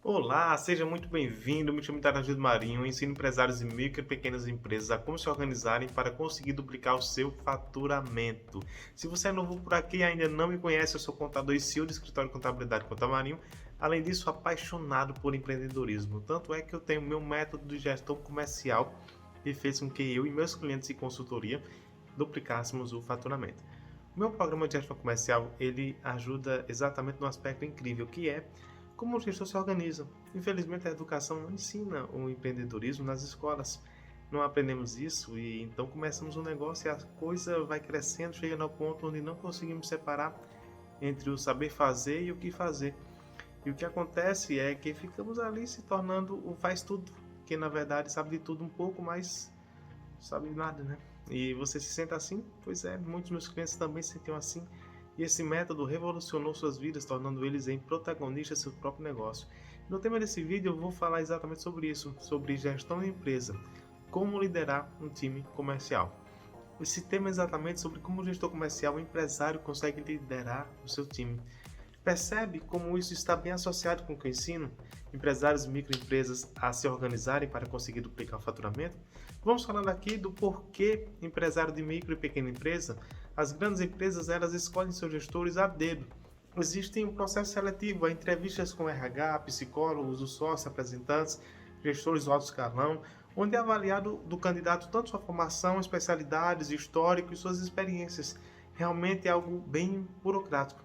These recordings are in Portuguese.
Olá, seja muito bem-vindo. Me chamo Taragido Marinho, ensino empresários de micro e pequenas empresas a como se organizarem para conseguir duplicar o seu faturamento. Se você é novo por aqui e ainda não me conhece, eu sou contador e CEO do escritório de contabilidade Conta Marinho. Além disso, sou apaixonado por empreendedorismo. Tanto é que eu tenho meu método de gestão comercial que fez com que eu e meus clientes de consultoria duplicássemos o faturamento. O meu programa de gestão comercial, ele ajuda exatamente no aspecto incrível que é como o gestor se organiza. Infelizmente, a educação não ensina o empreendedorismo nas escolas. Não aprendemos isso e então começamos um negócio e a coisa vai crescendo, chegando ao ponto onde não conseguimos separar entre o saber fazer e o que fazer. E o que acontece é que ficamos ali se tornando o faz tudo, que na verdade sabe de tudo um pouco, mas sabe de nada, né? E você se sente assim? Pois é, muitos meus clientes também se sentiam assim. E esse método revolucionou suas vidas, tornando eles em protagonistas do seu próprio negócio. No tema desse vídeo eu vou falar exatamente sobre isso, sobre gestão de empresa, como liderar um time comercial. Esse tema é exatamente sobre como o gestor comercial, o empresário, consegue liderar o seu time. Percebe como isso está bem associado com o que eu ensino empresários e microempresas a se organizarem para conseguir duplicar o faturamento? Vamos falar aqui do porquê empresário de micro e pequena empresa. As grandes empresas, elas escolhem seus gestores a dedo. Existe um processo seletivo, há entrevistas com RH, psicólogos, os sócios, representantes, gestores do alto escalão, onde é avaliado do candidato tanto sua formação, especialidades, histórico e suas experiências. Realmente é algo bem burocrático.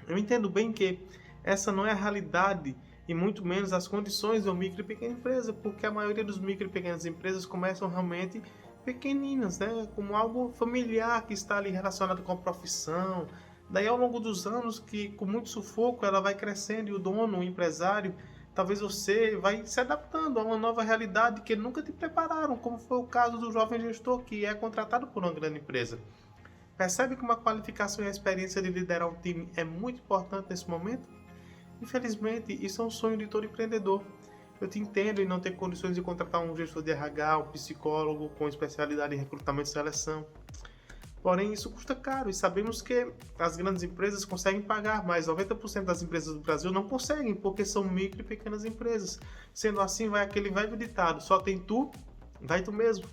Eu entendo bem que essa não é a realidade e muito menos as condições de uma micro e pequena empresa, porque a maioria dos micro e pequenas empresas começam realmente pequeninas, né? Como algo familiar que está ali relacionado com a profissão. Daí ao longo dos anos, que com muito sufoco ela vai crescendo e o dono, o empresário, talvez você vai se adaptando a uma nova realidade que nunca te prepararam, como foi o caso do jovem gestor que é contratado por uma grande empresa. Percebe como a qualificação e a experiência de liderar um time é muito importante nesse momento? Infelizmente, isso é um sonho de todo empreendedor. Eu te entendo em não ter condições de contratar um gestor de RH, um psicólogo com especialidade em recrutamento e seleção. Porém, isso custa caro e sabemos que as grandes empresas conseguem pagar, mas 90% das empresas do Brasil não conseguem porque são micro e pequenas empresas. Sendo assim, vai aquele velho ditado, só tem tu, vai tu mesmo.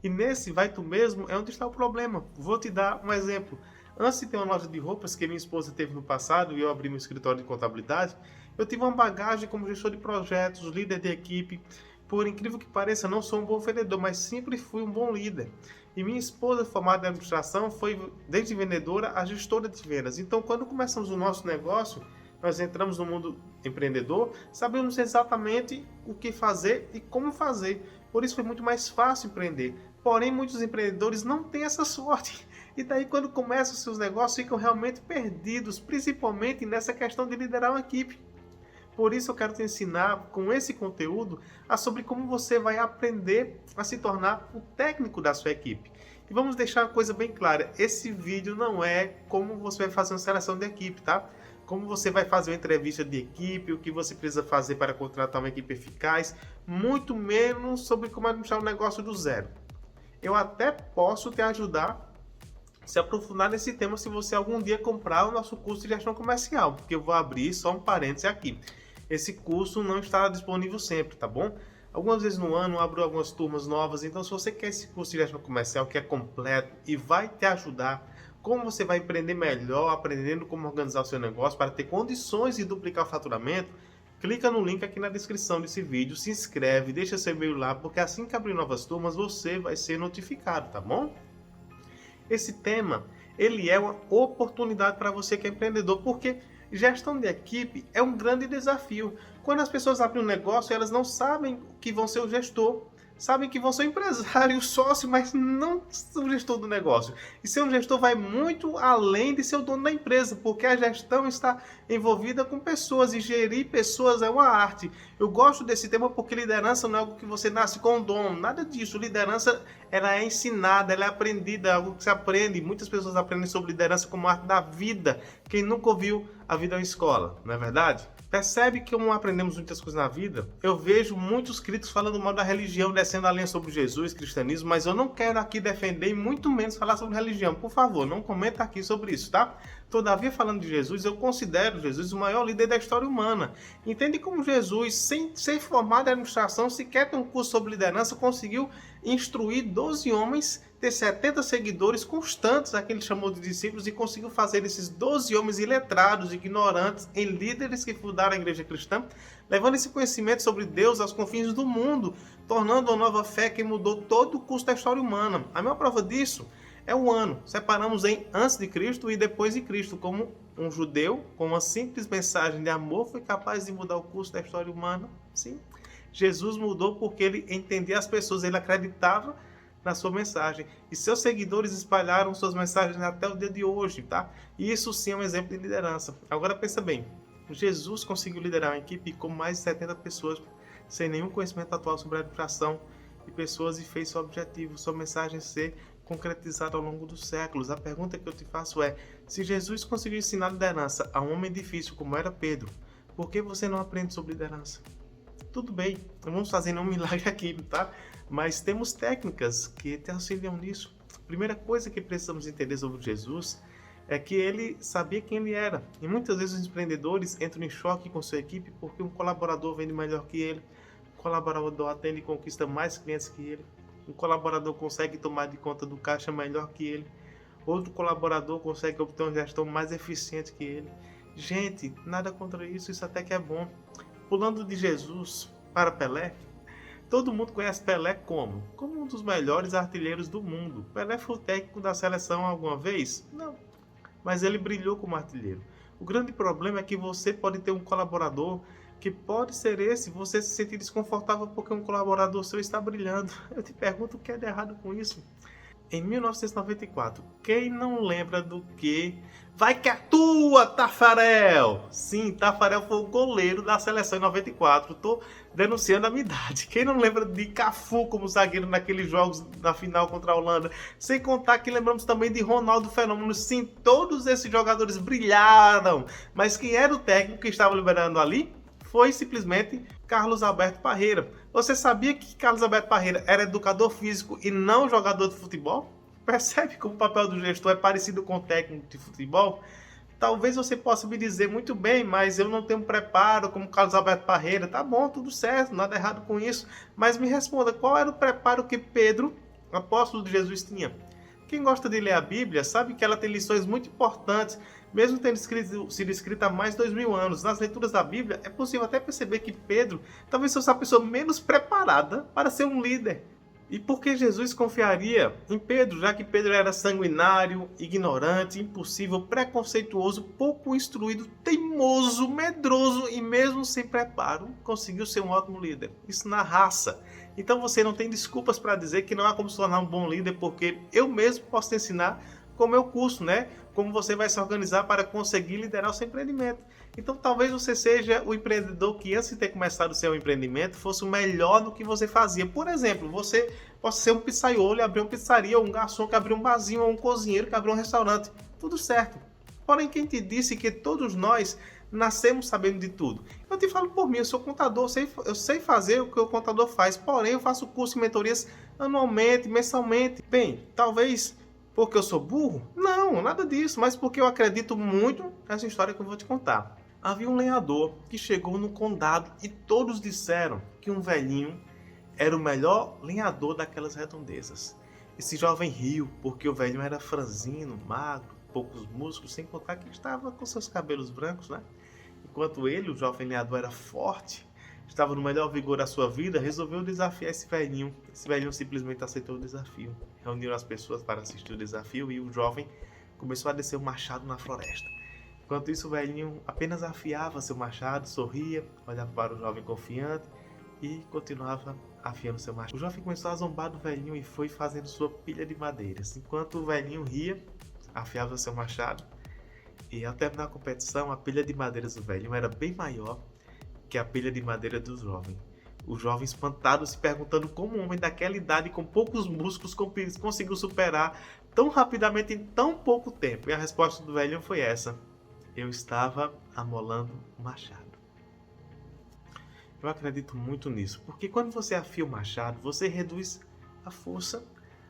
E nesse vai tu mesmo é onde está o problema. Vou te dar um exemplo. Antes de ter uma loja de roupas que minha esposa teve no passado e eu abri meu escritório de contabilidade, eu tive uma bagagem como gestor de projetos, líder de equipe. Por incrível que pareça, não sou um bom vendedor, mas sempre fui um bom líder. E minha esposa, formada em administração, foi desde vendedora a gestora de vendas. Então, quando começamos o nosso negócio, nós entramos no mundo empreendedor, sabemos exatamente o que fazer e como fazer. Por isso foi muito mais fácil empreender. Porém, muitos empreendedores não têm essa sorte. E daí, quando começam os seus negócios, ficam realmente perdidos, principalmente nessa questão de liderar uma equipe. Por isso eu quero te ensinar com esse conteúdo sobre como você vai aprender a se tornar o técnico da sua equipe. E vamos deixar uma coisa bem clara, esse vídeo não é como você vai fazer uma seleção de equipe, tá? Como você vai fazer uma entrevista de equipe, o que você precisa fazer para contratar uma equipe eficaz, muito menos sobre como administrar um negócio do zero. Eu até posso te ajudar a se aprofundar nesse tema se você algum dia comprar o nosso curso de gestão comercial, porque eu vou abrir só um parênteses aqui. Esse curso não está disponível sempre, tá bom? Algumas vezes no ano eu abro algumas turmas novas, então se você quer esse curso de gestão comercial que é completo e vai te ajudar, como você vai empreender melhor, aprendendo como organizar o seu negócio para ter condições de duplicar o faturamento, clica no link aqui na descrição desse vídeo, se inscreve, deixa seu e-mail lá, porque assim que abrir novas turmas você vai ser notificado, tá bom? Esse tema, ele é uma oportunidade para você que é empreendedor, porque gestão de equipe é um grande desafio. Quando as pessoas abrem um negócio, elas não sabem que vão ser o gestor, sabem que vão ser o empresário, o sócio, mas não o gestor do negócio. E ser um gestor vai muito além de ser o dono da empresa, porque a gestão está envolvida com pessoas e gerir pessoas é uma arte. Eu gosto desse tema porque liderança não é algo que você nasce com o dom, nada disso. Liderança ela é ensinada, ela é aprendida, é algo que se aprende. Muitas pessoas aprendem sobre liderança como arte da vida. Quem nunca ouviu a vida é uma escola, não é verdade? Percebe que como aprendemos muitas coisas na vida? Eu vejo muitos críticos falando mal da religião, descendo a linha sobre Jesus, cristianismo, mas eu não quero aqui defender e muito menos falar sobre religião. Por favor, não comenta aqui sobre isso, tá? Todavia, falando de Jesus, eu considero Jesus o maior líder da história humana. Entende como Jesus, sem ser formado em administração, sequer ter um curso sobre liderança, conseguiu instruir 12 homens, ter 70 seguidores constantes, a quem ele chamou de discípulos, e conseguiu fazer esses 12 homens iletrados, ignorantes, em líderes que fundaram a igreja cristã, levando esse conhecimento sobre Deus aos confins do mundo, tornando uma nova fé que mudou todo o curso da história humana. A maior prova disso é o ano. Separamos em antes de Cristo e depois de Cristo, como um judeu, com uma simples mensagem de amor, foi capaz de mudar o curso da história humana. Sim, Jesus mudou porque ele entendia as pessoas, ele acreditava na sua mensagem. E seus seguidores espalharam suas mensagens até o dia de hoje, tá? E isso sim é um exemplo de liderança. Agora pensa bem, Jesus conseguiu liderar uma equipe com mais de 70 pessoas, sem nenhum conhecimento atual sobre a administração de pessoas, e fez seu objetivo, sua mensagem ser concretizada ao longo dos séculos. A pergunta que eu te faço é, se Jesus conseguiu ensinar liderança a um homem difícil como era Pedro, por que você não aprende sobre liderança? Tudo bem, não vamos fazer nenhum milagre aqui, tá? Mas temos técnicas que te auxiliam nisso. A primeira coisa que precisamos entender sobre Jesus é que ele sabia quem ele era. E muitas vezes os empreendedores entram em choque com sua equipe porque um colaborador vende melhor que ele, um colaborador atende e conquista mais clientes que ele, um colaborador consegue tomar de conta do caixa melhor que ele, outro colaborador consegue obter uma gestão mais eficiente que ele. Gente, nada contra isso, isso até que é bom. Pulando de Jesus para Pelé, todo mundo conhece Pelé como um dos melhores artilheiros do mundo. Pelé foi o técnico da seleção alguma vez? Não, mas ele brilhou como artilheiro. O grande problema é que você pode ter um colaborador que pode ser esse, você se sentir desconfortável porque um colaborador seu está brilhando. Eu te pergunto o que é de errado com isso? Em 1994, quem não lembra do que... Vai que é tua, Tafarel! Sim, Tafarel foi o goleiro da seleção em 94. Estou denunciando a minha idade. Quem não lembra de Cafu como zagueiro naqueles jogos da final contra a Holanda? Sem contar que lembramos também de Ronaldo Fenômeno. Sim, todos esses jogadores brilharam. Mas quem era o técnico que estava liberando ali? Foi simplesmente Carlos Alberto Parreira. Você sabia que Carlos Alberto Parreira era educador físico e não jogador de futebol? Percebe como o papel do gestor é parecido com o técnico de futebol? Talvez você possa me dizer, muito bem, mas eu não tenho preparo como Carlos Alberto Parreira. Tá bom, tudo certo, nada errado com isso. Mas me responda, qual era o preparo que Pedro, apóstolo de Jesus, tinha? Quem gosta de ler a Bíblia sabe que ela tem lições muito importantes, mesmo tendo sido escrita há mais de 2000 anos. Nas leituras da Bíblia, é possível até perceber que Pedro talvez fosse a pessoa menos preparada para ser um líder. E por que Jesus confiaria em Pedro, já que Pedro era sanguinário, ignorante, impossível, preconceituoso, pouco instruído, teimoso, medroso e mesmo sem preparo, conseguiu ser um ótimo líder? Isso na raça. Então você não tem desculpas para dizer que não há como se tornar um bom líder, porque eu mesmo posso te ensinar com o meu curso, né? Como você vai se organizar para conseguir liderar o seu empreendimento. Então talvez você seja o empreendedor que antes de ter começado o seu empreendimento fosse o melhor no que você fazia. Por exemplo, você pode ser um pizzaiolo e abrir uma pizzaria, ou um garçom que abriu um barzinho, ou um cozinheiro que abriu um restaurante. Tudo certo. Porém, quem te disse que todos nós nascemos sabendo de tudo? Eu te falo por mim, eu sou contador, eu sei fazer o que o contador faz, porém eu faço curso e mentorias anualmente, mensalmente. Bem, talvez porque eu sou burro? Não, nada disso, mas porque eu acredito muito nessa história que eu vou te contar. Havia um lenhador que chegou no condado e todos disseram que um velhinho era o melhor lenhador daquelas redondezas. Esse jovem riu porque o velhinho era franzino, magro, poucos músculos, sem contar que estava com seus cabelos brancos, né? Enquanto ele, o jovem lenhador, era forte, estava no melhor vigor da sua vida, resolveu desafiar esse velhinho. Esse velhinho simplesmente aceitou o desafio. Reuniram as pessoas para assistir o desafio e o jovem começou a descer o machado na floresta. Enquanto isso, o velhinho apenas afiava seu machado, sorria, olhava para o jovem confiante e continuava afiando seu machado. O jovem começou a zombar do velhinho e foi fazendo sua pilha de madeiras. Enquanto o velhinho ria, afiava seu machado, e ao terminar a competição, a pilha de madeiras do velhinho era bem maior que a pilha de madeira do jovem. O jovem, espantado, se perguntando como um homem daquela idade com poucos músculos conseguiu superar tão rapidamente em tão pouco tempo. E a resposta do velhinho foi essa: eu estava amolando o machado. Eu acredito muito nisso, porque quando você afia o machado, você reduz a força,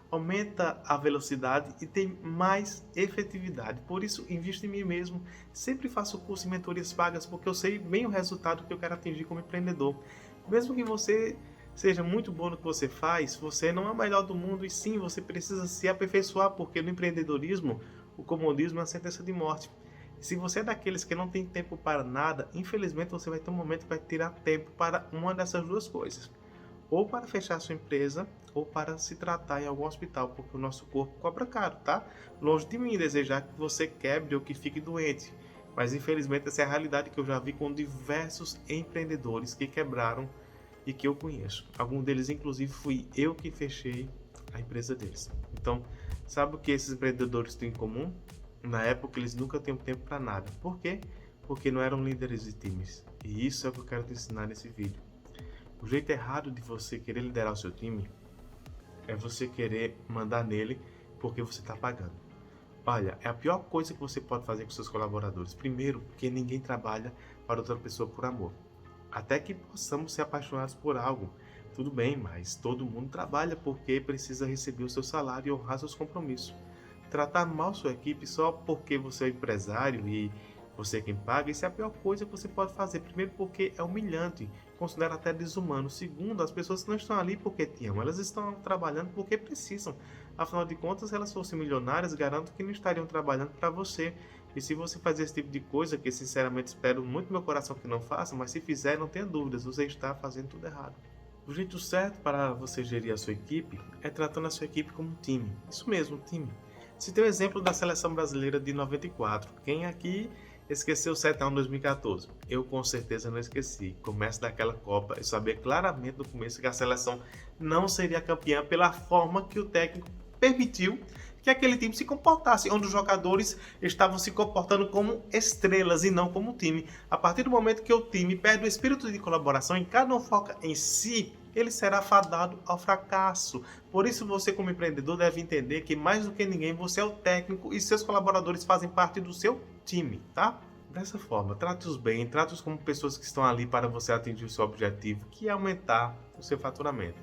aumenta a velocidade e tem mais efetividade. Por isso, invisto em mim mesmo. Sempre faço curso e mentorias pagas, porque eu sei bem o resultado que eu quero atingir como empreendedor. Mesmo que você seja muito bom no que você faz, você não é o melhor do mundo e sim, você precisa se aperfeiçoar, porque no empreendedorismo, o comodismo é uma sentença de morte. Se você é daqueles que não tem tempo para nada, infelizmente você vai ter um momento que vai tirar tempo para uma dessas duas coisas. Ou para fechar sua empresa, ou para se tratar em algum hospital, porque o nosso corpo cobra caro, tá? Longe de mim desejar que você quebre ou que fique doente. Mas infelizmente essa é a realidade que eu já vi com diversos empreendedores que quebraram e que eu conheço. Alguns deles, inclusive, fui eu que fechei a empresa deles. Então, sabe o que esses empreendedores têm em comum? Na época, eles nunca tinham tempo para nada. Por quê? Porque não eram líderes de times. E isso é o que eu quero te ensinar nesse vídeo. O jeito errado de você querer liderar o seu time é você querer mandar nele porque você está pagando. Olha, é a pior coisa que você pode fazer com seus colaboradores. Primeiro, porque ninguém trabalha para outra pessoa por amor. Até que possamos ser apaixonados por algo. Tudo bem, mas todo mundo trabalha porque precisa receber o seu salário e honrar seus compromissos. Tratar mal sua equipe só porque você é empresário e você é quem paga, isso é a pior coisa que você pode fazer. Primeiro, porque é humilhante, considero até desumano. Segundo, as pessoas não estão ali porque te amam, elas estão trabalhando porque precisam. Afinal de contas, se elas fossem milionárias, garanto que não estariam trabalhando para você. E se você fazer esse tipo de coisa, que sinceramente espero muito no meu coração que não faça, mas se fizer, não tenha dúvidas, você está fazendo tudo errado. O jeito certo para você gerir a sua equipe é tratando a sua equipe como um time. Isso mesmo, um time. Citei o exemplo da seleção brasileira de 94. Quem aqui esqueceu o 7x1 2014? Eu com certeza não esqueci. Começo daquela Copa, eu sabia claramente no começo que a seleção não seria campeã pela forma que o técnico permitiu que aquele time se comportasse, onde os jogadores estavam se comportando como estrelas e não como time. A partir do momento que o time perde o espírito de colaboração e cada um foca em si, ele será fadado ao fracasso. Por isso você, como empreendedor, deve entender que mais do que ninguém você é o técnico e seus colaboradores fazem parte do seu time, tá? Dessa forma, trate-os bem, trate-os como pessoas que estão ali para você atingir o seu objetivo, que é aumentar o seu faturamento.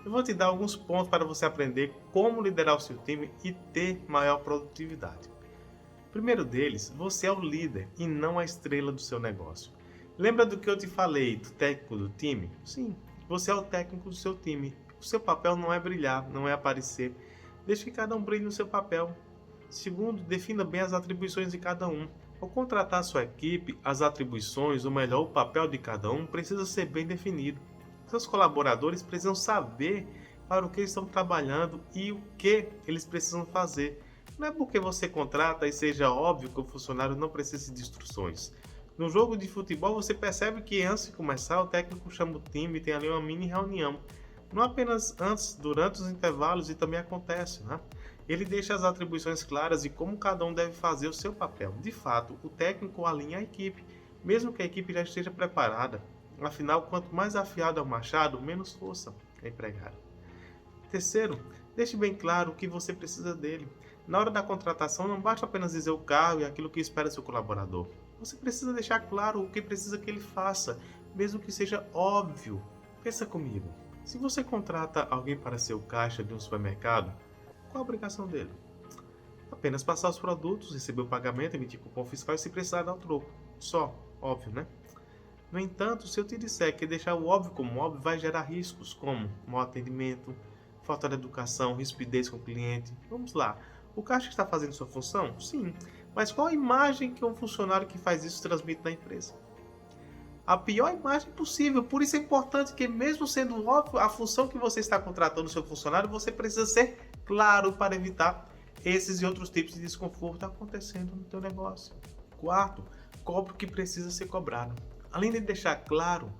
Eu vou te dar alguns pontos para você aprender como liderar o seu time e ter maior produtividade. Primeiro deles, você é o líder e não a estrela do seu negócio. Lembra do que eu te falei do técnico do time? Sim, você é o técnico do seu time. O seu papel não é brilhar, não é aparecer. Deixe que cada um brilhe no seu papel. Segundo, defina bem as atribuições de cada um. Ao contratar sua equipe, as atribuições, ou melhor, o papel de cada um, precisa ser bem definido. Seus colaboradores precisam saber para o que estão trabalhando e o que eles precisam fazer. Não é porque você contrata e seja óbvio que o funcionário não precisa de instruções. No jogo de futebol você percebe que antes de começar o técnico chama o time e tem ali uma mini reunião. Não apenas antes, durante os intervalos e também acontece, né? Ele deixa as atribuições claras e como cada um deve fazer o seu papel. De fato, o técnico alinha a equipe, mesmo que a equipe já esteja preparada. Afinal, quanto mais afiado é o machado, menos força é empregada. Terceiro, deixe bem claro o que você precisa dele. Na hora da contratação, não basta apenas dizer o cargo e aquilo que espera seu colaborador. Você precisa deixar claro o que precisa que ele faça, mesmo que seja óbvio. Pensa comigo, se você contrata alguém para ser o caixa de um supermercado, qual a obrigação dele? Apenas passar os produtos, receber o pagamento, emitir cupom fiscal e se precisar dar o troco. Só, óbvio, né? No entanto, se eu te disser que deixar o óbvio como óbvio vai gerar riscos como mau atendimento, falta de educação, rispidez com o cliente. Vamos lá, o caixa está fazendo sua função? Sim, mas qual a imagem que um funcionário que faz isso transmite na empresa? A pior imagem possível, por isso é importante que mesmo sendo óbvio a função que você está contratando o seu funcionário, você precisa ser claro para evitar esses e outros tipos de desconforto acontecendo no teu negócio. Quarto, cobre o que precisa ser cobrado. Além de deixar claro,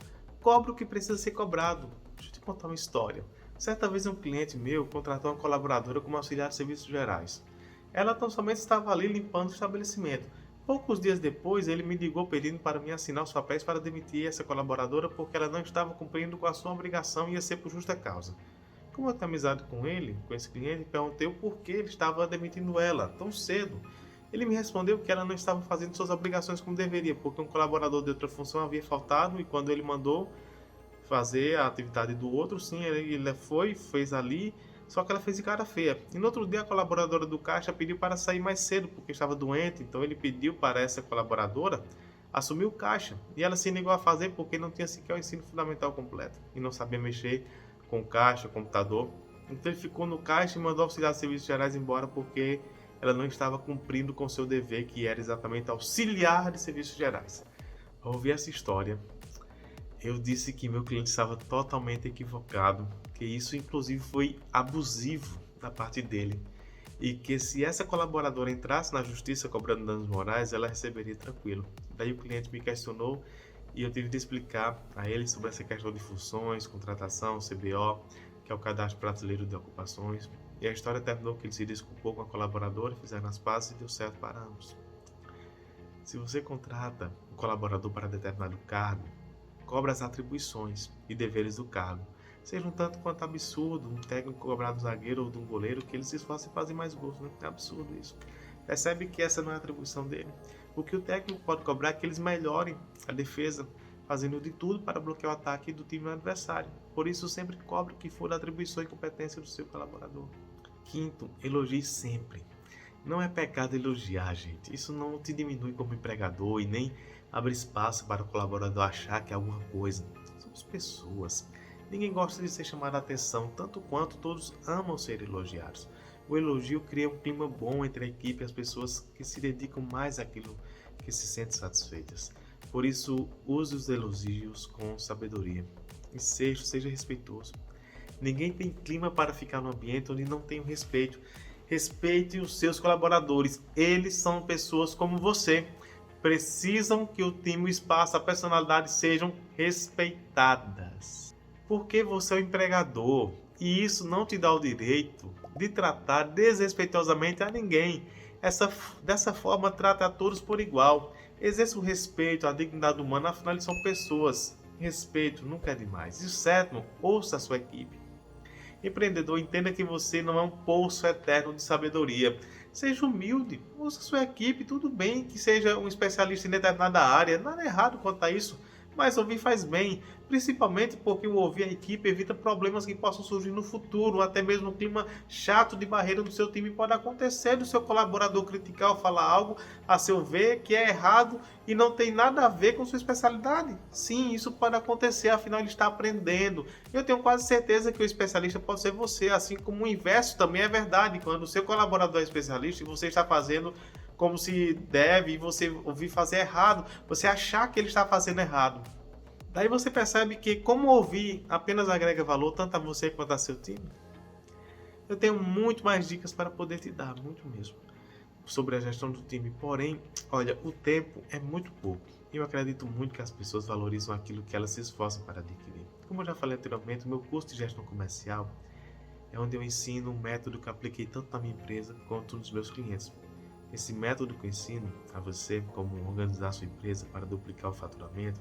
cobre o que precisa ser cobrado. Deixa eu te contar uma história. Certa vez um cliente meu contratou uma colaboradora como auxiliar de serviços gerais. Ela tão somente estava ali limpando o estabelecimento. Poucos dias depois, ele me ligou pedindo para mim assinar os papéis para demitir essa colaboradora porque ela não estava cumprindo com a sua obrigação e ia ser por justa causa. Como eu tenho amizade com ele, com esse cliente, perguntei o porquê ele estava demitindo ela tão cedo. Ele me respondeu que ela não estava fazendo suas obrigações como deveria, porque um colaborador de outra função havia faltado e quando ele mandou fazer a atividade do outro, sim, ele foi, fez ali, só que ela fez de cara feia. E no outro dia a colaboradora do caixa pediu para sair mais cedo, porque estava doente, então ele pediu para essa colaboradora assumir o caixa. E ela se negou a fazer porque não tinha sequer o ensino fundamental completo e não sabia mexer com o caixa, computador. Então ele ficou no caixa e mandou o auxiliar de serviços gerais embora porque ela não estava cumprindo com seu dever, que era exatamente auxiliar de serviços gerais. Ao ouvir essa história, eu disse que meu cliente estava totalmente equivocado, que isso inclusive foi abusivo da parte dele e que se essa colaboradora entrasse na justiça cobrando danos morais, ela receberia tranquilo. Daí o cliente me questionou e eu tive de explicar a ele sobre essa questão de funções, contratação, CBO, que é o Cadastro Brasileiro de Ocupações. E a história terminou que ele se desculpou com a colaboradora, fizeram as pazes e deu certo para ambos. Se você contrata um colaborador para determinado cargo, cobra as atribuições e deveres do cargo. Seja um tanto quanto absurdo um técnico cobrar do zagueiro ou do goleiro que ele se esforce em fazer mais gols, né? É absurdo isso. Percebe que essa não é a atribuição dele. O que o técnico pode cobrar é que eles melhorem a defesa, fazendo de tudo para bloquear o ataque do time adversário. Por isso, sempre cobre que for da atribuição e competência do seu colaborador. Quinto, elogie sempre. Não é pecado elogiar, gente. Isso não te diminui como empregador e nem abre espaço para o colaborador achar que é alguma coisa. Somos pessoas. Ninguém gosta de ser chamado a atenção, tanto quanto todos amam ser elogiados. O elogio cria um clima bom entre a equipe e as pessoas que se dedicam mais àquilo que se sentem satisfeitas. Por isso, use os elogios com sabedoria. E seja respeitoso. Ninguém tem clima para ficar no ambiente onde não tem o respeito. Respeite os seus colaboradores. Eles são pessoas como você. Precisam que o time, o espaço, a personalidade sejam respeitadas. Porque você é o empregador e isso não te dá o direito de tratar desrespeitosamente a ninguém. Dessa forma, trata a todos por igual. Exerça o respeito, a dignidade humana, afinal eles são pessoas. Respeito nunca é demais. E o sétimo, ouça a sua equipe. Empreendedor, entenda que você não é um poço eterno de sabedoria. Seja humilde, ouça sua equipe, tudo bem que seja um especialista em determinada área, nada errado quanto a isso, mas ouvir faz bem, principalmente porque o ouvir a equipe evita problemas que possam surgir no futuro, até mesmo um clima chato de barreira do seu time pode acontecer, do seu colaborador criticar ou falar algo a seu ver que é errado e não tem nada a ver com sua especialidade. Sim, isso pode acontecer, afinal ele está aprendendo. Eu tenho quase certeza que o especialista pode ser você, assim como o inverso também é verdade, quando o seu colaborador é especialista e você está fazendo como se deve e você ouvir fazer errado, você achar que ele está fazendo errado. Daí você percebe que como ouvir apenas agrega valor tanto a você quanto a seu time. Eu tenho muito mais dicas para poder te dar, muito mesmo, sobre a gestão do time. Porém, olha, o tempo é muito pouco. Eu acredito muito que as pessoas valorizam aquilo que elas se esforçam para adquirir. Como eu já falei anteriormente, o meu curso de gestão comercial é onde eu ensino um método que eu apliquei tanto na minha empresa quanto nos meus clientes. Esse método que eu ensino a você como organizar a sua empresa para duplicar o faturamento,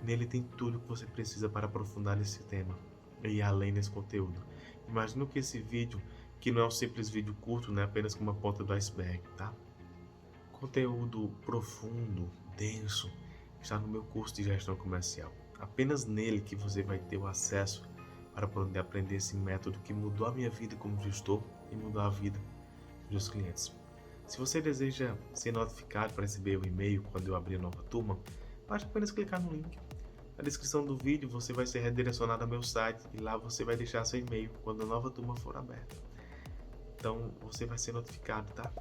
nele tem tudo que você precisa para aprofundar nesse tema e ir além nesse conteúdo. Imagino que esse vídeo, que não é um simples vídeo curto, né, apenas com uma ponta do iceberg, tá? Conteúdo profundo, denso, está no meu curso de gestão comercial. Apenas nele que você vai ter o acesso para poder aprender esse método que mudou a minha vida como gestor e mudou a vida dos meus clientes. Se você deseja ser notificado para receber o e-mail quando eu abrir a nova turma, basta apenas clicar no link. Na descrição do vídeo você vai ser redirecionado ao meu site e lá você vai deixar seu e-mail quando a nova turma for aberta. Então você vai ser notificado, tá?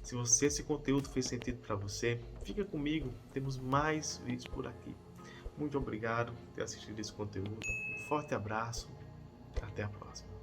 Se esse conteúdo fez sentido para você, fica comigo, temos mais vídeos por aqui. Muito obrigado por ter assistido esse conteúdo, um forte abraço, até a próxima.